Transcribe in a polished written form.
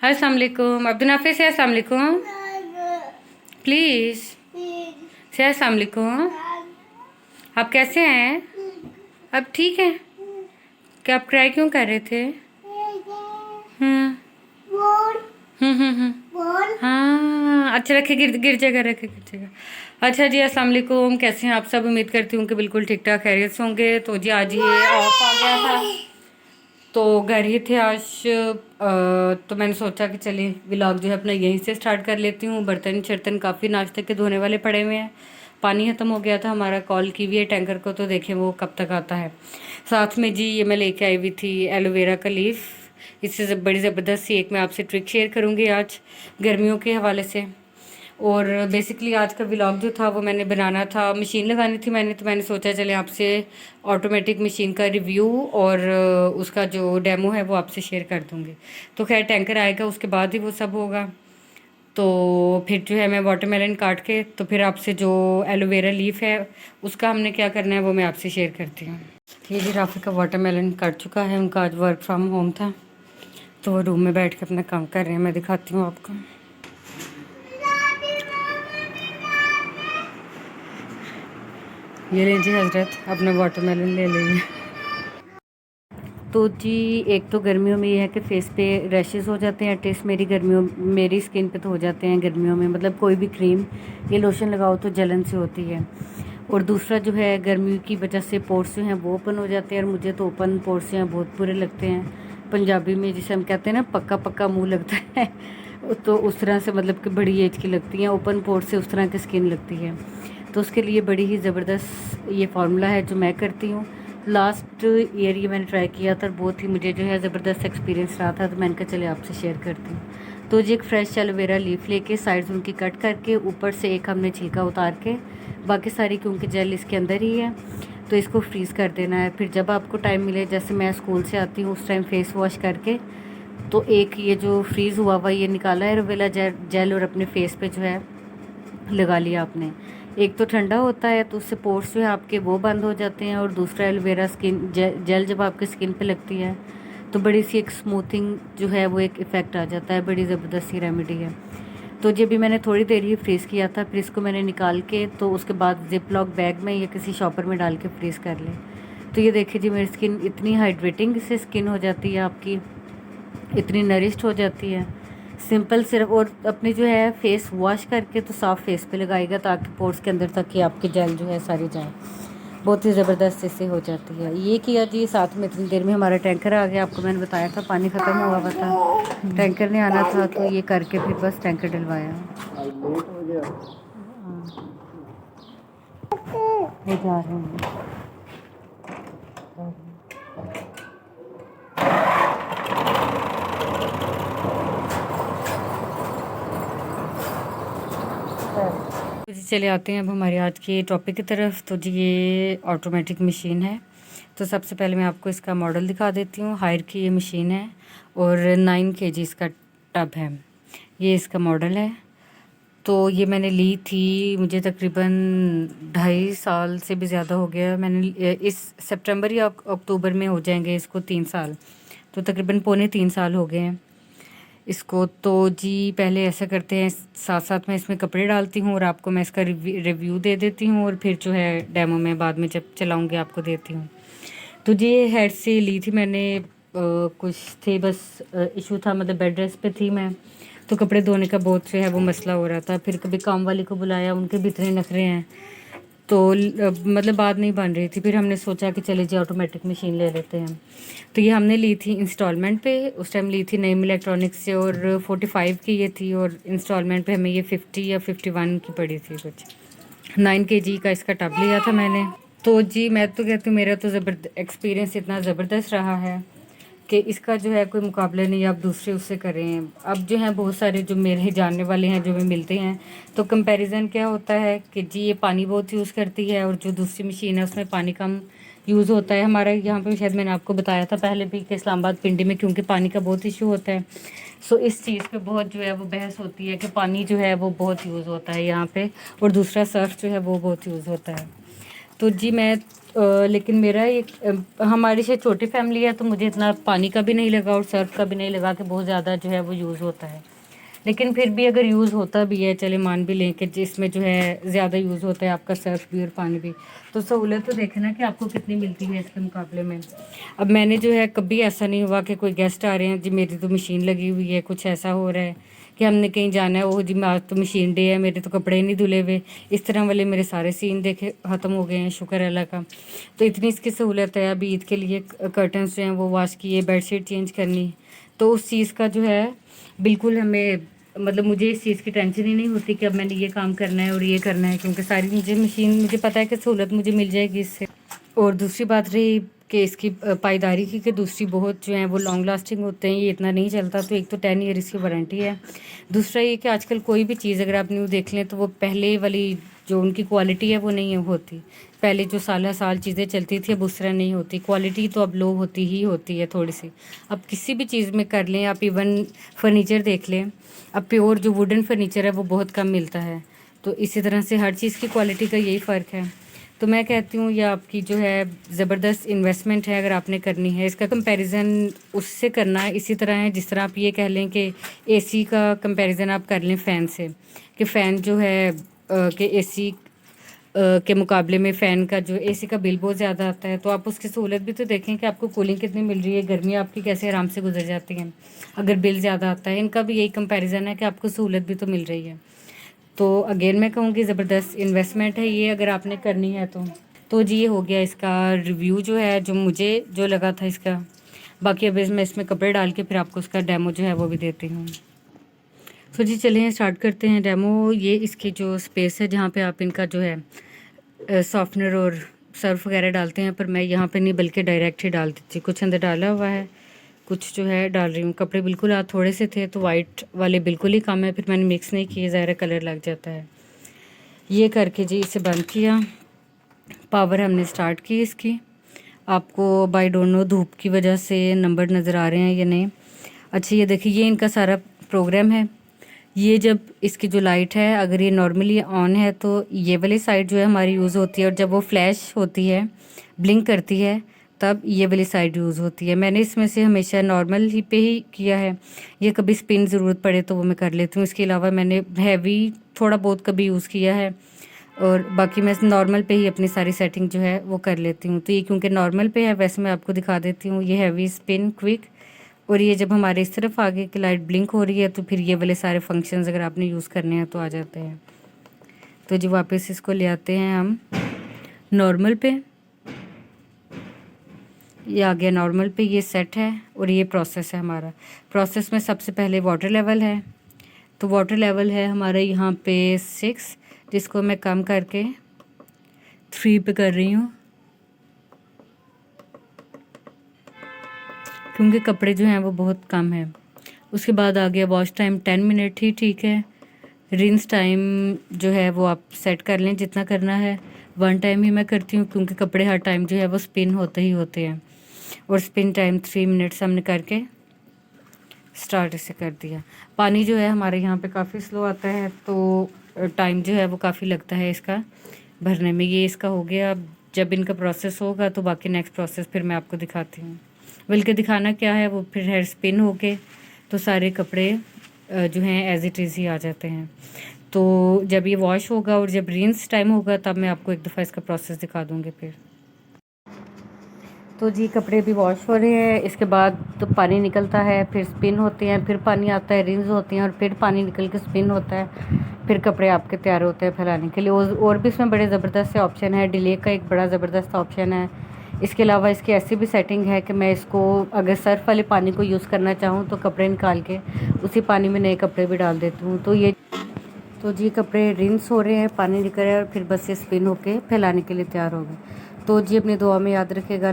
अस्सलाम वालेकुम अब्दुल नाफिस से अस्सलाम वालेकुम प्लीज़ से अस्सलाम वालेकुम। आप कैसे हैं? अब ठीक है? क्या आप क्राई क्यों कर रहे थे? हम्म हाँ अच्छा रखे, गिर गिर जाएगा, रखे गिर जाएगा। अच्छा जी, अस्सलाम वालेकुम। कैसे हैं आप सब? उम्मीद करती हूँ कि बिल्कुल ठीक ठाक खैरियत से होंगे। तो जी आज ये ऑफ आ गया था तो घर ही थे आज। तो मैंने सोचा कि चलिए व्लॉग जो है अपना यहीं से स्टार्ट कर लेती हूँ। बर्तन शर्तन काफ़ी नाश्ते के धोने वाले पड़े हुए हैं। पानी ख़त्म हो गया था हमारा, कॉल की हुई है टैंकर को, तो देखें वो कब तक आता है। साथ में जी ये मैं लेके आई हुई थी एलोवेरा का लीफ। इससे बड़ी ज़बरदस्त सी एक मैं आपसे ट्रिक शेयर करूँगी आज गर्मियों के हवाले से। और बेसिकली आज का व्लॉग जो था वो मैंने बनाना था, मशीन लगानी थी मैंने, तो मैंने सोचा चले आपसे ऑटोमेटिक मशीन का रिव्यू और उसका जो डेमो है वो आपसे शेयर कर दूँगी। तो खैर टैंकर आएगा उसके बाद ही वो सब होगा। तो फिर जो है मैं वाटरमेलन काट के तो फिर आपसे जो एलोवेरा लीफ है उसका हमने क्या करना है वो मैं आपसे शेयर करती हूँ। ये जी राफी का वाटरमेलन कट चुका है, उनका आज वर्क फ्रॉम होम था तो वो रूम में बैठ के अपना काम कर रहे हैं। मैं दिखाती हूँ आपको। ये लीजिए हजरत, अपना वाटरमेलन ले लीजिए। तो जी एक तो गर्मियों में ये है कि फेस पे रैशेस हो जाते हैं एटलीस्ट, मेरी स्किन पे तो हो जाते हैं गर्मियों में। मतलब कोई भी क्रीम या लोशन लगाओ तो जलन से होती है। और दूसरा जो है गर्मी की वजह से पोर्स जो हैं वो ओपन हो जाते हैं, और मुझे तो ओपन पोर्स जो हैं बहुत बुरे लगते हैं। पंजाबी में जिसे हम कहते हैं ना पक्का पक्का मुँह लगता है तो उस तरह से, मतलब कि बड़ी एज की लगती हैं ओपन पोर्स से, उस तरह की स्किन लगती है। तो उसके लिए बड़ी ही ज़बरदस्त ये फार्मूला है जो मैं करती हूँ। लास्ट ईयर ये मैंने ट्राई किया था, बहुत ही मुझे जो है ज़बरदस्त एक्सपीरियंस रहा था, तो मैंने कहा चले आपसे शेयर करती हूँ। तो जी एक फ्रेश एलोवेरा लीफ लेके साइड्स उनकी कट करके ऊपर से एक हमने छिलका उतार के, बाकी सारी क्योंकि जेल इसके अंदर ही है तो इसको फ्रीज़ कर देना है। फिर जब आपको टाइम मिले, जैसे मैं स्कूल से आती हूँ उस टाइम फेस वॉश करके, तो एक ये जो फ्रीज़ हुआ हुआ ये निकाला है एलोवेरा जेल और अपने फेस पे जो है लगा लिया आपने। एक तो ठंडा होता है तो उससे पोर्स जो है आपके वो बंद हो जाते हैं, और दूसरा एलोवेरा स्किन जेल जब आपकी स्किन पे लगती है तो बड़ी सी एक स्मूथिंग जो है वो एक इफ़ेक्ट आ जाता है। बड़ी ज़बरदस्त सी रेमेडी है। तो जब भी मैंने थोड़ी देर ही फ्रीज़ किया था, फिर इसको मैंने निकाल के तो उसके बाद जिप लॉक बैग में या किसी शॉपर में डाल के फ्रीज़ कर लें। तो ये देखिए जी मेरी स्किन इतनी हाइड्रेटिंग से स्किन हो जाती है आपकी, इतनी नरिश्ड हो जाती है। सिंपल सिर्फ, और अपनी जो है फेस वॉश करके तो साफ फेस पे लगाएगा ताकि पोर्स के अंदर तक ही आपकी जेल जो है सारी जाए। बहुत ही ज़बरदस्त इससे हो जाती है। ये किया जी, साथ में इतनी देर में हमारा टैंकर आ गया। आपको मैंने बताया था पानी ख़त्म हुआ हुआ था, टैंकर ने आना था, तो ये करके फिर बस टैंकर डलवाया। वो जा रहे हैं। तो जी चले आते हैं अब हमारे आज के टॉपिक की तरफ। तो जी ये ऑटोमेटिक मशीन है। तो सबसे पहले मैं आपको इसका मॉडल दिखा देती हूँ। हायर की ये मशीन है और 9 kg इसका टब है। ये इसका मॉडल है। तो ये मैंने ली थी, मुझे तकरीबन 2.5 साल से भी ज़्यादा हो गया। मैंने इस सितंबर या अक्टूबर में हो जाएंगे इसको 3 साल, तो तकरीबन पौने 3 साल हो गए हैं इसको। तो जी पहले ऐसा करते हैं, साथ साथ में इसमें कपड़े डालती हूँ और आपको मैं इसका रिव्यू दे देती हूँ, और फिर जो है डेमो में बाद में जब चलाऊँगी आपको देती हूँ। तो जी ये हेड से ली थी मैंने, कुछ थे बस इशू था, मतलब बेड रेस्ट पे थी मैं, तो कपड़े धोने का बहुत जो है वो मसला हो रहा था। फिर कभी काम वाली को बुलाया, उनके भी इतने नखरे हैं, तो मतलब बात नहीं बन रही थी। फिर हमने सोचा कि चले जी ऑटोमेटिक मशीन ले लेते हैं। तो ये हमने ली थी इंस्टॉलमेंट पे, उस टाइम ली थी नईम इलेक्ट्रॉनिक्स से, और 45 की ये थी, और इंस्टॉलमेंट पे हमें ये 50 या 51 की पड़ी थी कुछ। 9 kg का इसका टब लिया था मैंने। तो जी मैं तो कहती हूँ मेरा तो एक्सपीरियंस इतना ज़बरदस्त रहा है कि इसका जो है कोई मुकाबला नहीं। आप दूसरे उससे करें। अब जो है बहुत सारे जो मेरे जानने वाले हैं जो भी मिलते हैं, तो कंपैरिजन क्या होता है कि जी ये पानी बहुत यूज़ करती है और जो दूसरी मशीन है उसमें पानी कम यूज़ होता है। हमारा यहाँ पे शायद मैंने आपको बताया था पहले भी कि इस्लामाबाद पिंडी में क्योंकि पानी का बहुत इशू होता है, सो इस चीज़ पे बहुत जो है वो बहस होती है कि पानी जो है वो बहुत यूज़ होता है यहाँ पे, और दूसरा सर्फ जो है वो बहुत यूज़ होता है। तो जी मैं लेकिन मेरा एक हमारी शायद छोटी फैमिली है, तो मुझे इतना पानी का भी नहीं लगा और सर्फ का भी नहीं लगा कि बहुत ज़्यादा जो है वो यूज़ होता है। लेकिन फिर भी अगर यूज़ होता भी है, चले मान भी लें कि जिसमें जो है ज़्यादा यूज़ होता है आपका सर्फ भी और पानी भी, तो सहूलत तो देखें ना कि आपको कितनी मिलती है इसके मुकाबले में। अब मैंने जो है कभी ऐसा नहीं हुआ कि कोई गेस्ट आ रहे हैं जी मेरी तो मशीन लगी हुई है, कुछ ऐसा हो रहा है कि हमने कहीं जाना है, ओह जी मैं आज तो मशीन डे है, मेरे तो कपड़े नहीं धुले हुए, इस तरह वाले मेरे सारे सीन देखे ख़त्म हो गए हैं, शुक्र है अल्लाह का। तो इतनी इसकी सहूलत है। अभी ईद के लिए कर्टन्स जो हैं वो वॉश किए, बेडशीट चेंज करनी, तो उस चीज़ का जो है बिल्कुल हमें मतलब मुझे इस चीज़ की टेंशन ही नहीं होती कि अब मैंने ये काम करना है और ये करना है, क्योंकि सारी मुझे मशीन मुझे पता है कि सहूलत मुझे मिल जाएगी इससे। और दूसरी बात रही कि इसकी पायदारी की, कि दूसरी बहुत जो है वो लॉन्ग लास्टिंग होते हैं, ये इतना नहीं चलता। तो एक तो 10 ईयर इसकी वारंटी है। दूसरा ये कि आजकल कोई भी चीज़ अगर आप न्यू देख लें तो वो पहले वाली जो उनकी क्वालिटी है वो नहीं होती। पहले जो साल साल चीज़ें चलती थी अब उस तरह नहीं होती, क्वालिटी तो अब लो होती ही होती है थोड़ी सी। अब किसी भी चीज़ में कर लें, आप इवन फर्नीचर देख लें, अब प्योर जो वुडन फर्नीचर है वो बहुत कम मिलता है। तो इसी तरह से हर चीज़ की क्वालिटी का यही फ़र्क है। तो मैं कहती हूँ ये आपकी जो है ज़बरदस्त इन्वेस्टमेंट है अगर आपने करनी है। इसका कंपैरिजन उससे करना है इसी तरह है जिस तरह आप ये कह लें कि एसी का कंपैरिजन आप कर लें फ़ैन से, कि फ़ैन जो है कि एसी के मुकाबले में फ़ैन का जो एसी का बिल बहुत ज़्यादा आता है। तो आप उसकी सहूलत भी तो देखें कि आपको कूलिंग कितनी मिल रही है, गर्मियाँ आपकी कैसे आराम से गुजर जाती हैं अगर बिल ज़्यादा आता है। इनका भी यही कंपैरिजन है कि आपको सहूलत भी तो मिल रही है। तो अगेन मैं कहूँगी ज़बरदस्त इन्वेस्टमेंट है ये अगर आपने करनी है तो जी ये हो गया इसका रिव्यू जो है जो मुझे जो लगा था इसका। बाकी अब मैं इसमें कपड़े डाल के फिर आपको उसका डेमो जो है वो भी देती हूँ। तो जी चलिए स्टार्ट करते हैं डेमो। ये इसकी जो स्पेस है जहाँ पे आप इनका जो है सॉफ्टनर और सर्फ वगैरह डालते हैं, पर मैं यहाँ पे नहीं बल्कि डायरेक्ट ही डाल देती। कुछ अंदर डाला हुआ है, कुछ जो है डाल रही हूँ। कपड़े बिल्कुल आज थोड़े से थे तो वाइट वाले बिल्कुल ही कम है, फिर मैंने मिक्स नहीं किए, ज़ाहिर कलर लग जाता है। ये करके जी इसे बंद किया, पावर हमने स्टार्ट की इसकी। आपको बाई डोंट नो धूप की वजह से नंबर नज़र आ रहे हैं या नहीं। अच्छा ये देखिए ये इनका सारा प्रोग्राम है। ये जब इसकी जो लाइट है अगर ये नॉर्मली ऑन है तो ये वाली साइड जो है हमारी यूज़ होती है, और जब वो फ्लैश होती है ब्लिंक करती है तब ये वाली साइड यूज़ होती है। मैंने इसमें से हमेशा नॉर्मल ही पे ही किया है। ये कभी स्पिन ज़रूरत पड़े तो वो मैं कर लेती हूँ। इसके अलावा मैंने हैवी थोड़ा बहुत कभी यूज़ किया है, और बाकी मैं नॉर्मल पे ही अपनी सारी सेटिंग जो है वो कर लेती हूँ। तो ये क्योंकि नॉर्मल पे है वैसे मैं आपको दिखा देती हूँ। ये हैवी स्पिन क्विक, और ये जब हमारे इस तरफ आगे की लाइट ब्लिंक हो रही है तो फिर ये वाले सारे फंक्शंस अगर आपने यूज़ करने हैं तो आ जाते हैं। तो जी वापस इसको ले आते हैं हम नॉर्मल पे। ये आ गया नॉर्मल पे, ये सेट है और ये प्रोसेस है हमारा। प्रोसेस में सबसे पहले वाटर लेवल है, तो वाटर लेवल है हमारा यहाँ पे 6, जिसको मैं कम करके 3 पे कर रही हूँ क्योंकि कपड़े जो हैं वो बहुत कम है। उसके बाद आ गया वॉश टाइम 10 मिनट ही ठीक है। रिंस टाइम जो है वो आप सेट कर लें जितना करना है। 1 टाइम ही मैं करती हूँ क्योंकि कपड़े हर टाइम जो है वो स्पिन होते ही होते हैं। और स्पिन टाइम 3 मिनट्स हमने करके स्टार्ट इसे कर दिया। पानी जो है हमारे यहाँ पे काफ़ी स्लो आता है तो टाइम जो है वो काफ़ी लगता है इसका भरने में। ये इसका हो गया। अब जब इनका प्रोसेस होगा तो बाकी नेक्स्ट प्रोसेस फिर मैं आपको दिखाती हूँ। बल्कि दिखाना क्या है, वो फिर हेयर स्पिन होके तो सारे कपड़े जो हैं एज इट इज़ ही आ जाते हैं। तो जब ये वॉश होगा और जब रिंस टाइम होगा तब मैं आपको एक दफ़ा इसका प्रोसेस दिखा दूँगी फिर। तो जी कपड़े भी वॉश हो रहे हैं, इसके बाद तो पानी निकलता है, फिर स्पिन होते हैं, फिर पानी आता है, रिंस होती हैं और फिर पानी निकल के स्पिन होता है, फिर कपड़े आपके तैयार होते हैं फैलाने के लिए। और भी इसमें बड़े ज़बरदस्त से ऑप्शन है। डिले का एक बड़ा ज़बरदस्त ऑप्शन है। इसके अलावा इसकी ऐसी भी सेटिंग है कि मैं इसको अगर सर्फ वाले पानी को यूज़ करना चाहूँ तो कपड़े निकाल के उसी पानी में नए कपड़े भी डाल देती हूँ। तो जी कपड़े रिंस हो रहे हैं, पानी निकल रहा है और फिर बस ये स्पिन होके फैलाने के लिए तैयार हो गए। तो जी अपनी दुआ में याद रखेगा।